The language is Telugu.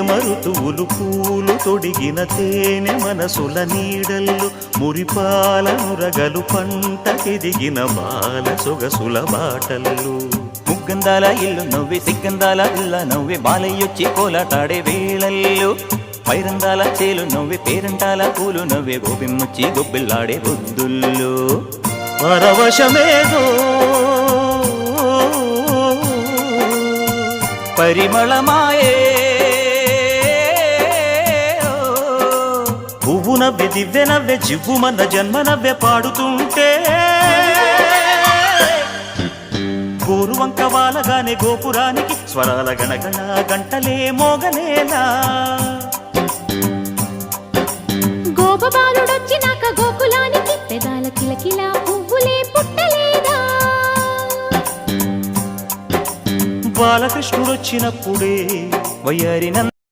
మరుతువులు పూలు తొడిగిన తేనె మనసుల నీడల్లు మురిపాల నురగలు పంటకెదిగిన బాల సొగసుల బాటల్లు ముగ్గందాల ఇల్లు నవ్వి సిగ్గందాల ఇల్ల నవ్వి బాలయ్యొచ్చి కోలాటాడే వేళల్లో పైరందాల చేలు నవ్వి పేరంటాల పూలు నవ్వే గోపిమ్మొచ్చి గొబ్బిల్లాడే బొద్దుల్లో పరవశమేదో పరిమళమాయే పువ్వు నవ్వె దివ్వె నవ్వె జివ్వుమన్న జన్మ నవ్వె పాడుతుంటే గోరువంక వాలగానే గోపురానికి స్వరాల గణగణ గంటలే మోగలేలా గోపబాలుడొచ్చినాక గోకులానికి పెదాల కిలకిలా పువ్వులే పుట్టలేదా బాలకృష్ణుడొచ్చినప్పుడే వయ్యారి